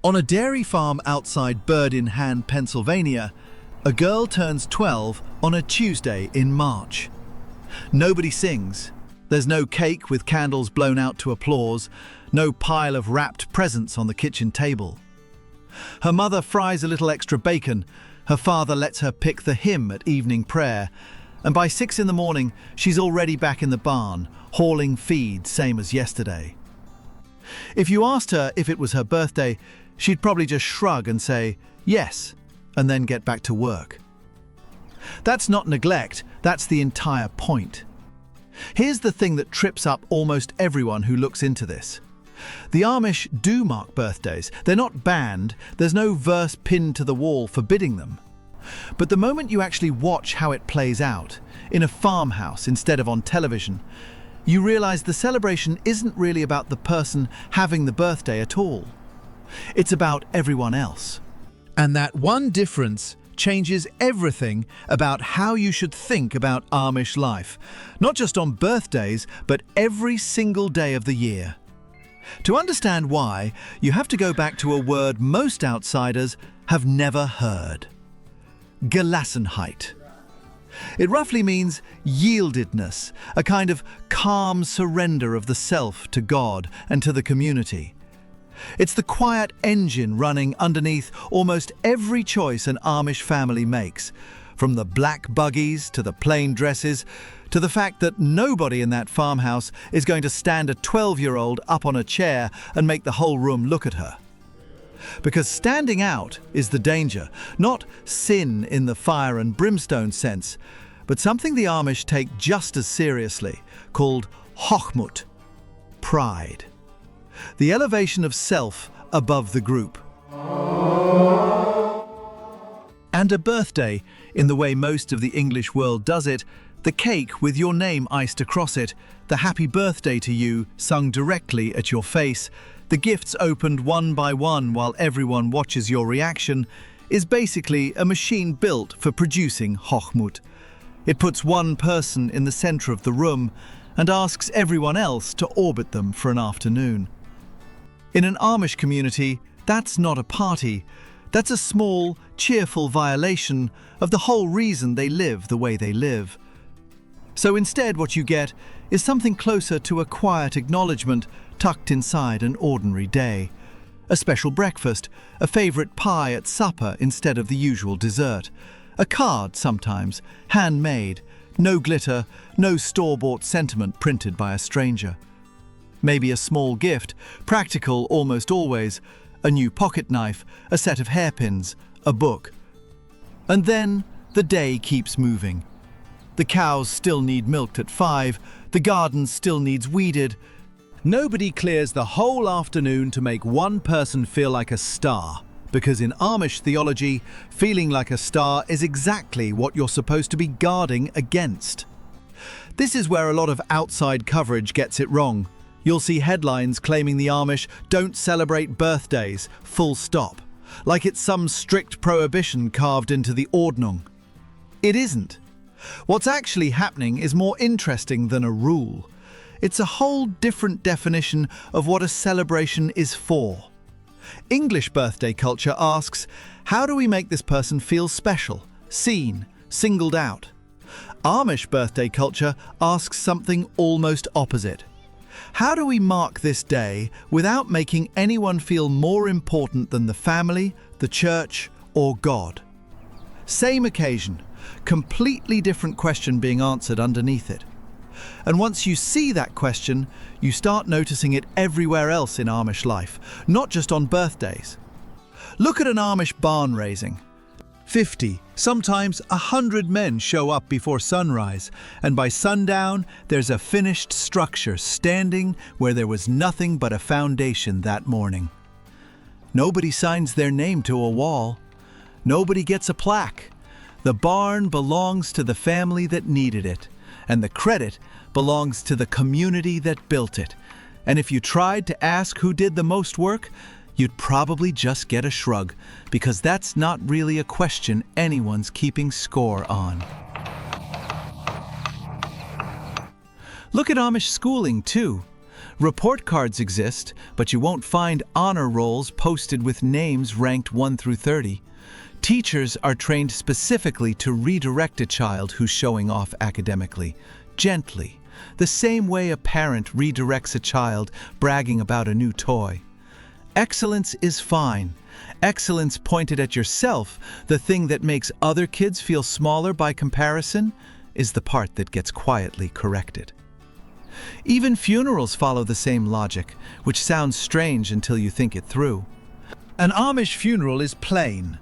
On a dairy farm outside Bird-in-Hand, Pennsylvania, a girl turns 12 on a Tuesday in March. Nobody sings. There's no cake with candles blown out to applause, no pile of wrapped presents on the kitchen table. Her mother fries a little extra bacon, her father lets her pick the hymn at evening prayer, and by 6 in the morning she's already back in the barn, hauling feed same as yesterday. If you asked her if it was her birthday, she'd probably just shrug and say, yes, and then get back to work. That's not neglect, that's the entire point. Here's the thing that trips up almost everyone who looks into this. The Amish do mark birthdays. They're not banned, there's no verse pinned to the wall forbidding them. But the moment you actually watch how it plays out, in a farmhouse instead of on television, you realize the celebration isn't really about the person having the birthday at all. It's about everyone else. And that one difference changes everything about how you should think about Amish life, not just on birthdays, but every single day of the year. To understand why, you have to go back to a word most outsiders have never heard. Gelassenheit. It roughly means yieldedness, a kind of calm surrender of the self to God and to the community. It's the quiet engine running underneath almost every choice an Amish family makes, from the black buggies to the plain dresses, to the fact that nobody in that farmhouse is going to stand a 12-year-old up on a chair and make the whole room look at her. Because standing out is the danger, not sin in the fire and brimstone sense, but something the Amish take just as seriously, called hochmut, pride. The elevation of self above the group. And a birthday, in the way most of the English world does it, the cake with your name iced across it, the happy birthday to you sung directly at your face, the gifts opened one by one while everyone watches your reaction, is basically a machine built for producing hochmut. It puts one person in the center of the room and asks everyone else to orbit them for an afternoon. In an Amish community, that's not a party. That's a small, cheerful violation of the whole reason they live the way they live. So instead what you get is something closer to a quiet acknowledgement tucked inside an ordinary day. A special breakfast, a favorite pie at supper instead of the usual dessert. A card sometimes, handmade, no glitter, no store-bought sentiment printed by a stranger. Maybe a small gift, practical almost always, a new pocket knife, a set of hairpins, a book. And then the day keeps moving. The cows still need milked at 5, the garden still needs weeded. Nobody clears the whole afternoon to make one person feel like a star, because in Amish theology, feeling like a star is exactly what you're supposed to be guarding against. This is where a lot of outside coverage gets it wrong. You'll see headlines claiming the Amish don't celebrate birthdays, full stop, like it's some strict prohibition carved into the Ordnung. It isn't. What's actually happening is more interesting than a rule. It's a whole different definition of what a celebration is for. English birthday culture asks, how do we make this person feel special, seen, singled out? Amish birthday culture asks something almost opposite. How do we mark this day without making anyone feel more important than the family, the church, or God? Same occasion, completely different question being answered underneath it. And once you see that question, you start noticing it everywhere else in Amish life, not just on birthdays. Look at an Amish barn raising. 50, sometimes 100 men show up before sunrise, and by sundown, there's a finished structure standing where there was nothing but a foundation that morning. Nobody signs their name to a wall. Nobody gets a plaque. The barn belongs to the family that needed it, and the credit belongs to the community that built it. And if you tried to ask who did the most work, you'd probably just get a shrug, because that's not really a question anyone's keeping score on. Look at Amish schooling, too. Report cards exist, but you won't find honor rolls posted with names ranked 1 through 30. Teachers are trained specifically to redirect a child who's showing off academically, gently, the same way a parent redirects a child bragging about a new toy. Excellence is fine. Excellence pointed at yourself, the thing that makes other kids feel smaller by comparison, is the part that gets quietly corrected. Even funerals follow the same logic, which sounds strange until you think it through. An Amish funeral is plain.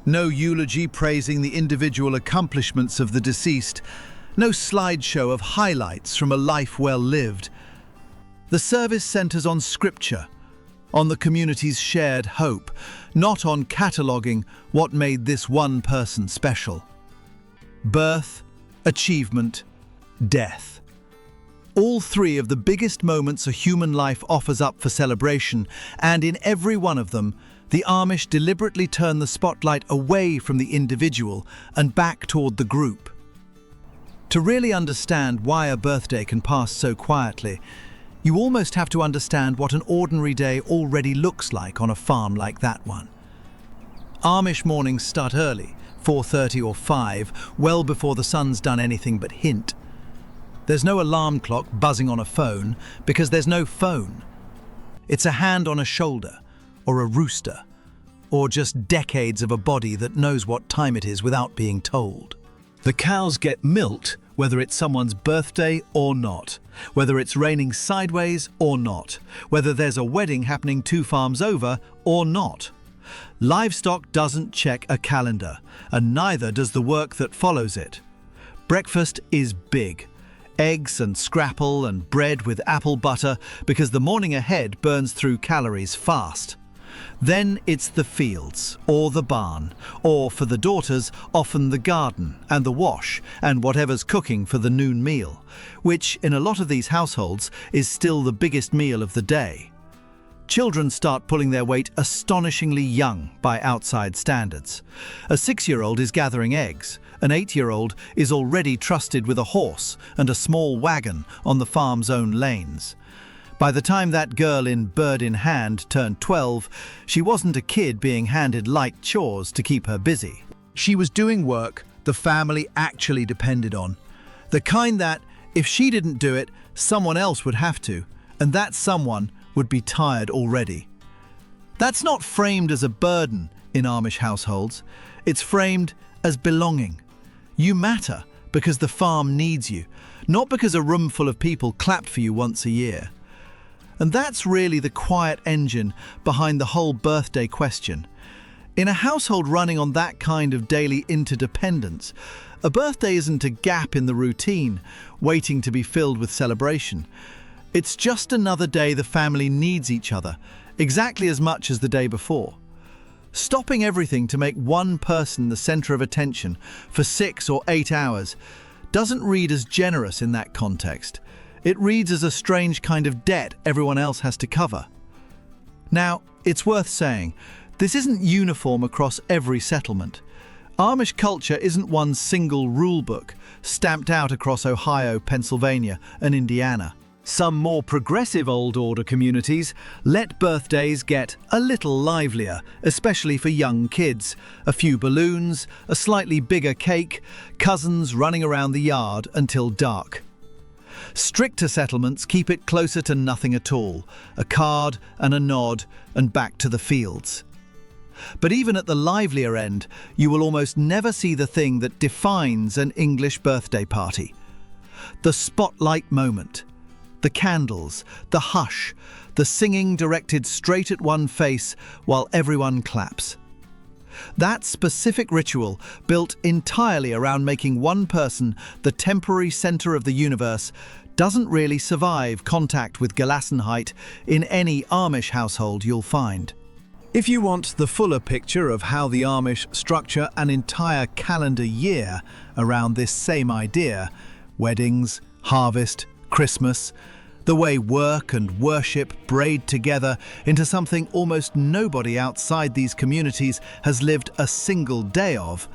No eulogy praising the individual accomplishments of the deceased, no slideshow of highlights from a life well lived. The service centers on scripture, on the community's shared hope, not on cataloging what made this one person special. Birth, achievement, death. All three of the biggest moments a human life offers up for celebration, and in every one of them, the Amish deliberately turn the spotlight away from the individual and back toward the group. To really understand why a birthday can pass so quietly, you almost have to understand what an ordinary day already looks like on a farm like that one. Amish mornings start early, 4:30 or 5, well before the sun's done anything but hint. There's no alarm clock buzzing on a phone because there's no phone. It's a hand on a shoulder, or a rooster, or just decades of a body that knows what time it is without being told. The cows get milked whether it's someone's birthday or not, whether it's raining sideways or not, whether there's a wedding happening 2 farms over or not. Livestock doesn't check a calendar, and neither does the work that follows it. Breakfast is big. Eggs and scrapple and bread with apple butter because the morning ahead burns through calories fast. Then it's the fields, or the barn, or for the daughters, often the garden and the wash and whatever's cooking for the noon meal, which in a lot of these households is still the biggest meal of the day. Children start pulling their weight astonishingly young by outside standards. A 6-year-old is gathering eggs. An 8-year-old is already trusted with a horse and a small wagon on the farm's own lanes. By the time that girl in bird in hand turned 12, she wasn't a kid being handed light chores to keep her busy. She was doing work the family actually depended on. The kind that, if she didn't do it, someone else would have to, and that someone would be tired already. That's not framed as a burden in Amish households. It's framed as belonging. You matter because the farm needs you, not because a room full of people clap for you once a year. And that's really the quiet engine behind the whole birthday question. In a household running on that kind of daily interdependence, a birthday isn't a gap in the routine, waiting to be filled with celebration. It's just another day the family needs each other, exactly as much as the day before. Stopping everything to make one person the center of attention for 6 or 8 hours doesn't read as generous in that context. It reads as a strange kind of debt everyone else has to cover. Now, it's worth saying, this isn't uniform across every settlement. Amish culture isn't one single rule book, stamped out across Ohio, Pennsylvania, and Indiana. Some more progressive Old Order communities let birthdays get a little livelier, especially for young kids. A few balloons, a slightly bigger cake, cousins running around the yard until dark. Stricter settlements keep it closer to nothing at all, a card and a nod and back to the fields. But even at the livelier end, you will almost never see the thing that defines an English birthday party. The spotlight moment. The candles, the hush, the singing directed straight at one face while everyone claps. That specific ritual, built entirely around making one person the temporary center of the universe, doesn't really survive contact with Gelassenheit in any Amish household you'll find. If you want the fuller picture of how the Amish structure an entire calendar year around this same idea, weddings, harvest, Christmas, the way work and worship braid together into something almost nobody outside these communities has lived a single day of,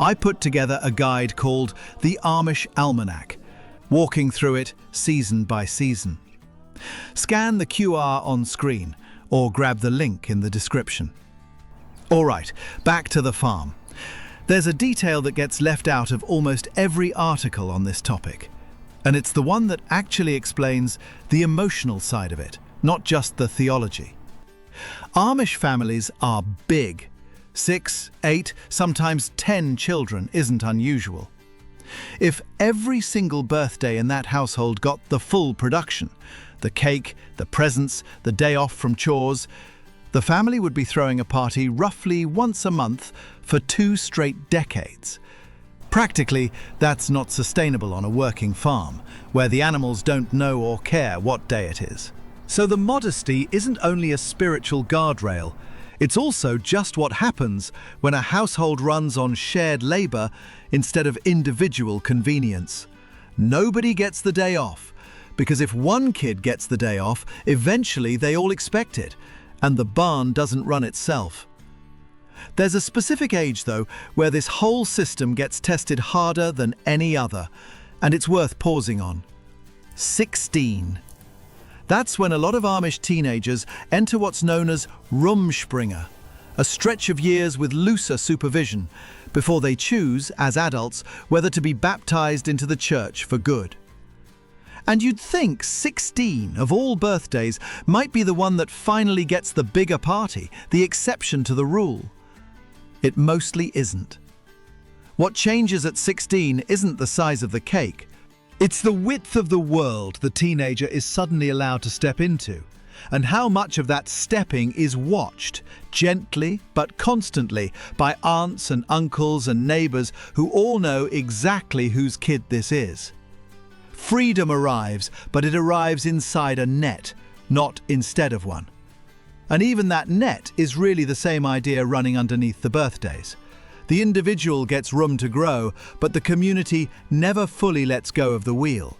I put together a guide called the Amish Almanac, walking through it season by season. Scan the QR on screen or grab the link in the description. All right, back to the farm. There's a detail that gets left out of almost every article on this topic, and it's the one that actually explains the emotional side of it, not just the theology. Amish families are big. 6, 8, sometimes 10 children isn't unusual. If every single birthday in that household got the full production, the cake, the presents, the day off from chores, the family would be throwing a party roughly once a month for 2 straight decades. Practically, that's not sustainable on a working farm, where the animals don't know or care what day it is. So the modesty isn't only a spiritual guardrail, it's also just what happens when a household runs on shared labor instead of individual convenience. Nobody gets the day off, because if one kid gets the day off, eventually they all expect it, and the barn doesn't run itself. There's a specific age, though, where this whole system gets tested harder than any other, and it's worth pausing on. 16. That's when a lot of Amish teenagers enter what's known as Roomspringer, a stretch of years with looser supervision, before they choose, as adults, whether to be baptized into the church for good. And you'd think 16 of all birthdays might be the one that finally gets the bigger party, the exception to the rule. It mostly isn't. What changes at 16 isn't the size of the cake. It's the width of the world the teenager is suddenly allowed to step into, and how much of that stepping is watched, gently but constantly, by aunts and uncles and neighbors who all know exactly whose kid this is. Freedom arrives, but it arrives inside a net, not instead of one. And even that net is really the same idea running underneath the birthdays. The individual gets room to grow, but the community never fully lets go of the wheel.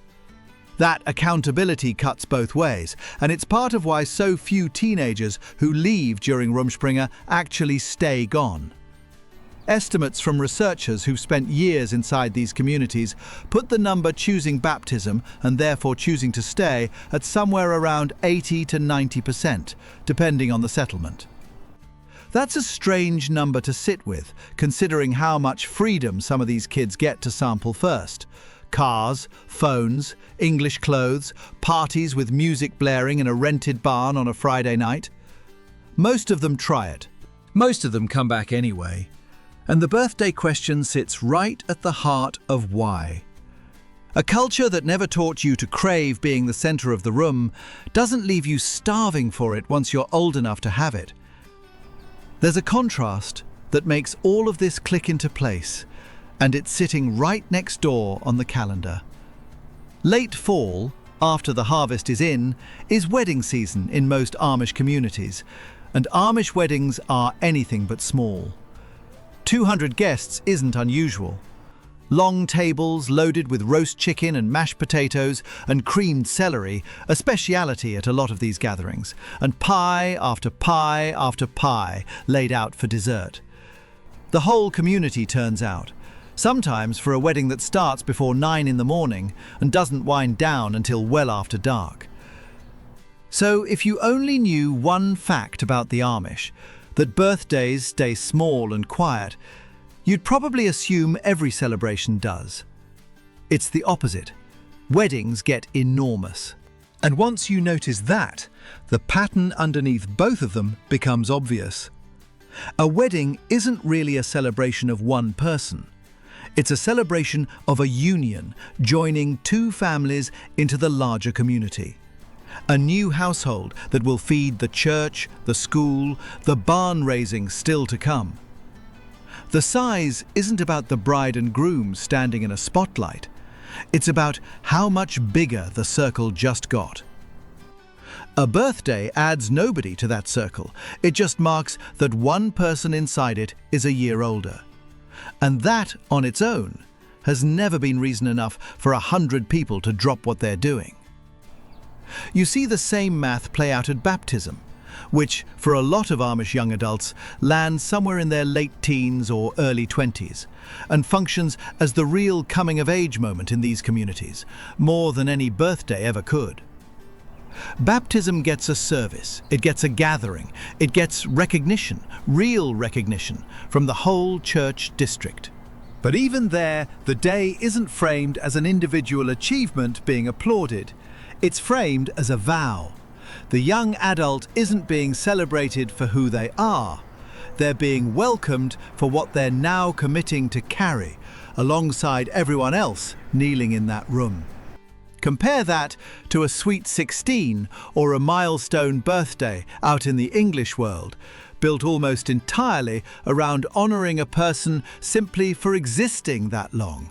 That accountability cuts both ways, and it's part of why so few teenagers who leave during Roomspringer actually stay gone. Estimates from researchers who've spent years inside these communities put the number choosing baptism and therefore choosing to stay at somewhere around 80 to 90%, depending on the settlement. That's a strange number to sit with, considering how much freedom some of these kids get to sample first. Cars, phones, English clothes, parties with music blaring in a rented barn on a Friday night. Most of them try it. Most of them come back anyway. And the birthday question sits right at the heart of why. A culture that never taught you to crave being the center of the room doesn't leave you starving for it once you're old enough to have it. There's a contrast that makes all of this click into place, and it's sitting right next door on the calendar. Late fall, after the harvest is in, is wedding season in most Amish communities, and Amish weddings are anything but small. 200 guests isn't unusual. Long tables loaded with roast chicken and mashed potatoes and creamed celery, a speciality at a lot of these gatherings, and pie after pie after pie laid out for dessert. The whole community turns out, sometimes for a wedding that starts before 9 in the morning and doesn't wind down until well after dark. So if you only knew one fact about the Amish, that birthdays stay small and quiet, you'd probably assume every celebration does. It's the opposite. Weddings get enormous. And once you notice that, the pattern underneath both of them becomes obvious. A wedding isn't really a celebration of one person. It's a celebration of a union, joining 2 families into the larger community. A new household that will feed the church, the school, the barn raising still to come. The size isn't about the bride and groom standing in a spotlight. It's about how much bigger the circle just got. A birthday adds nobody to that circle. It just marks that one person inside it is a year older. And that, on its own, has never been reason enough for 100 people to drop what they're doing. You see the same math play out at baptism, which, for a lot of Amish young adults, lands somewhere in their late teens or early 20s, and functions as the real coming-of-age moment in these communities, more than any birthday ever could. Baptism gets a service, it gets a gathering, it gets recognition, real recognition, from the whole church district. But even there, the day isn't framed as an individual achievement being applauded. It's framed as a vow. The young adult isn't being celebrated for who they are. They're being welcomed for what they're now committing to carry, alongside everyone else kneeling in that room. Compare that to a sweet 16 or a milestone birthday out in the English world, built almost entirely around honouring a person simply for existing that long.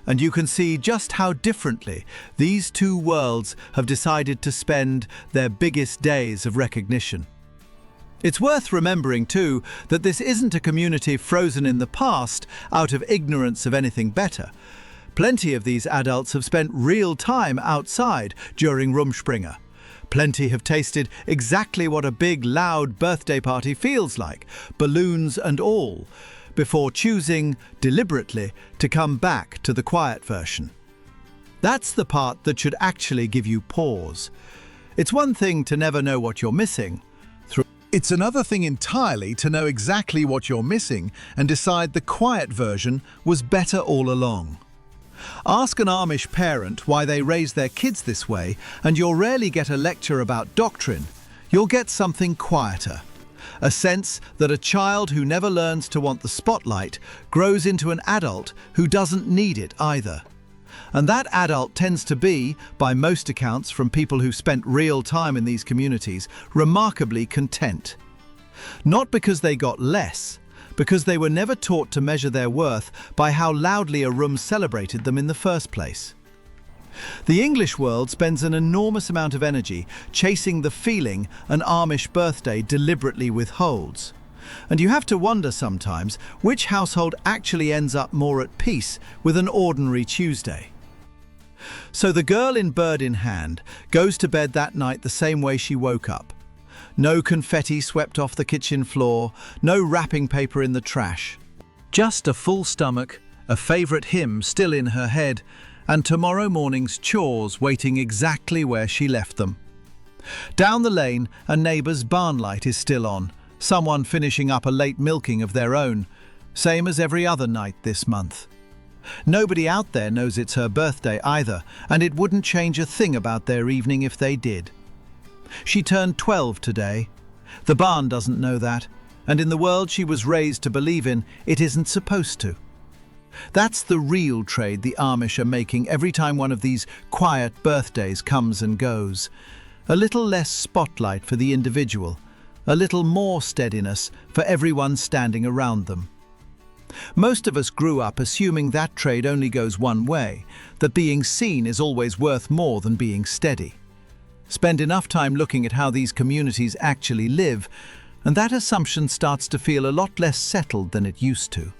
And you can see just how differently these two worlds have decided to spend their biggest days of recognition. It's worth remembering, too, that this isn't a community frozen in the past out of ignorance of anything better. Plenty of these adults have spent real time outside during Roomspringer. Plenty have tasted exactly what a big, loud birthday party feels like, balloons and all, before choosing, deliberately, to come back to the quiet version. That's the part that should actually give you pause. It's one thing to never know what you're missing. It's another thing entirely to know exactly what you're missing and decide the quiet version was better all along. Ask an Amish parent why they raise their kids this way, and you'll rarely get a lecture about doctrine. You'll get something quieter. A sense that a child who never learns to want the spotlight grows into an adult who doesn't need it either. And that adult tends to be, by most accounts from people who spent real time in these communities, remarkably content. Not because they got less, because they were never taught to measure their worth by how loudly a room celebrated them in the first place. The English world spends an enormous amount of energy chasing the feeling an Amish birthday deliberately withholds. And you have to wonder sometimes which household actually ends up more at peace with an ordinary Tuesday. So the girl in bird in hand goes to bed that night the same way she woke up. No confetti swept off the kitchen floor, no wrapping paper in the trash. Just a full stomach, a favourite hymn still in her head, and tomorrow morning's chores waiting exactly where she left them. Down the lane, a neighbour's barn light is still on, someone finishing up a late milking of their own, same as every other night this month. Nobody out there knows it's her birthday either, and it wouldn't change a thing about their evening if they did. She turned 12 today. The barn doesn't know that, and in the world she was raised to believe in, it isn't supposed to. That's the real trade the Amish are making every time one of these quiet birthdays comes and goes. A little less spotlight for the individual, a little more steadiness for everyone standing around them. Most of us grew up assuming that trade only goes one way, that being seen is always worth more than being steady. Spend enough time looking at how these communities actually live, and that assumption starts to feel a lot less settled than it used to.